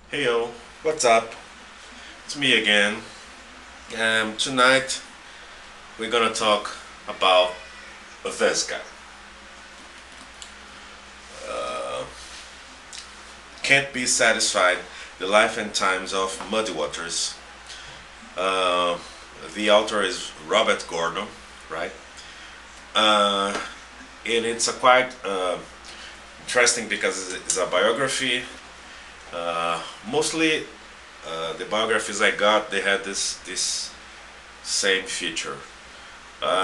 Hey yo, what's up? It's me again. Tonight we're gonna talk about Vesca. Uh, can't be satisfied. The life and times of Muddy Waters. Uh, the author is Robert Gordon, right? Uh, and it's a quite interesting because it's a biography. Mostly the biographies I got, they had this same feature.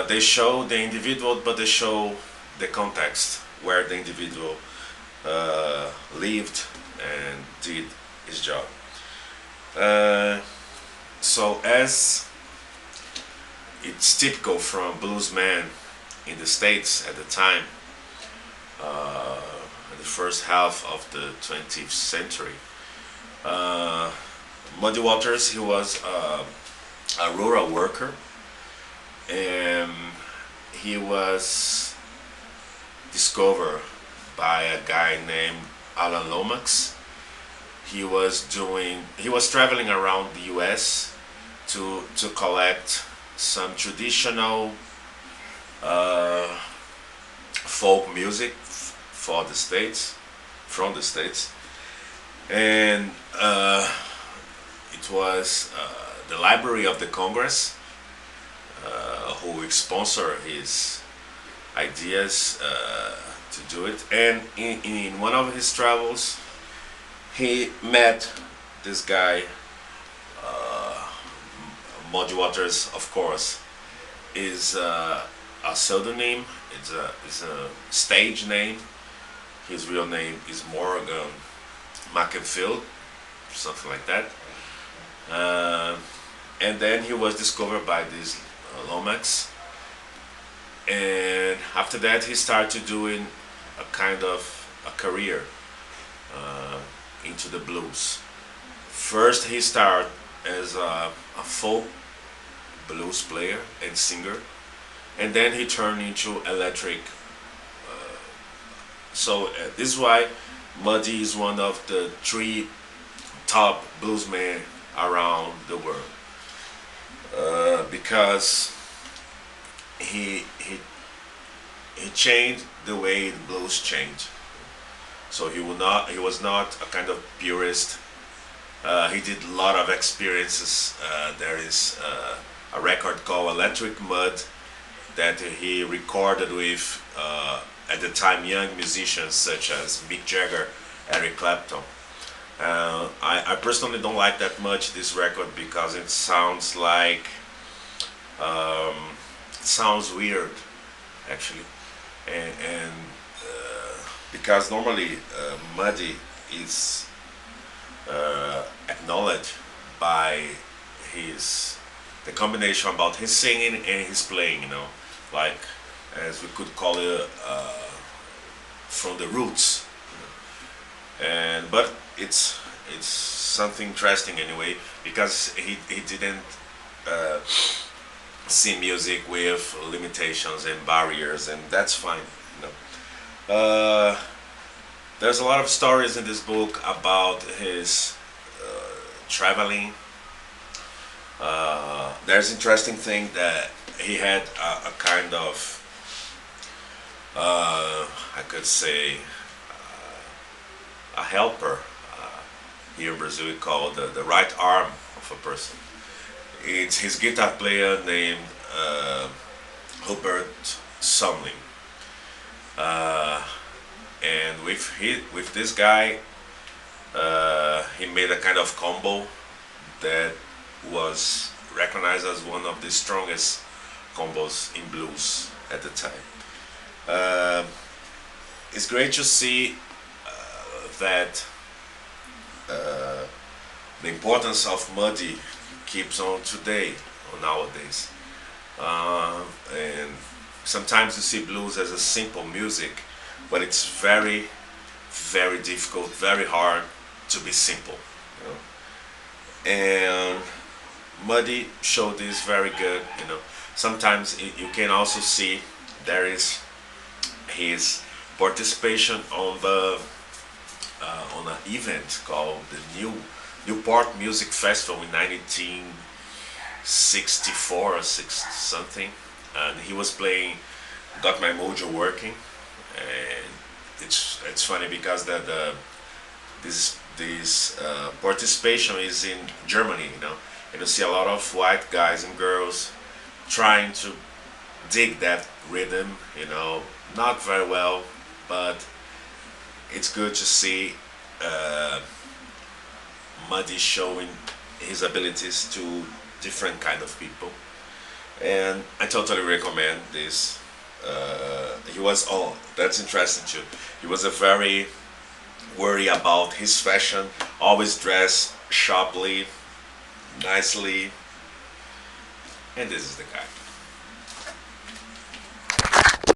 They show the individual, but they show the context where the individual lived and did his job. Uh, so, as it's typical from bluesmen in the States at the time, uh, in the first half of the 20th century, uh, Muddy Waters, he was a rural worker, and he was discovered by a guy named Alan Lomax. He was traveling around the U.S. to collect some traditional uh, folk music for the states, from the states, and it was the Library of the Congress who sponsor his ideas to do it. And in one of his travels, he met this guy, Muddy Waters, of course, is a pseudonym. It's a stage name. His real name is Morgan Mackenfield, something like that. Uh, and then he was discovered by this Lomax, and after that he started doing a kind of a career uh, into the blues. First, he started as a folk blues player and singer, and then he turned into electric. This is why Muddy is one of the three top bluesmen around the world, because he he he changed the way the blues changed. So he was not a kind of purist. He did a lot of experiences. There is a record called Electric Mud that he recorded with at the time young musicians such as Mick Jagger, Eric Clapton. I personally don't like that much this record because it sounds like um, it sounds weird actually, and because normally Muddy is acknowledged by his the combination about his singing and his playing, like as we could call it from the roots, and but it's something interesting anyway because he didn't uh, see music with limitations and barriers, and that's fine. You know. There's a lot of stories in this book about his traveling. There's interesting thing that he had a kind of I could say a helper. Here in Brazil, we call the right arm of a person. It's his guitar player named Hubert Sumling. Uh, and with this guy, he made a kind of combo that was recognized as one of the strongest combos in blues at the time. Uh, it's great to see that uh, the importance of Muddy keeps on today or nowadays. And sometimes you see blues as a simple music, but it's very, very difficult, very hard to be simple. You know? And Muddy showed this very good. Sometimes you can also see there is his participation on an event called the New Newport Music Festival in 1964 or six something, and he was playing "Got My Mojo Working," and it's funny because this participation is in Germany, and you see a lot of white guys and girls trying to dig that rhythm, not very well, but it's good to see uh, Muddy showing his abilities to different kind of people, and I totally recommend this. He was oh, that's interesting too. He was a very worry about his fashion, always dress sharply, nicely, and this is the guy.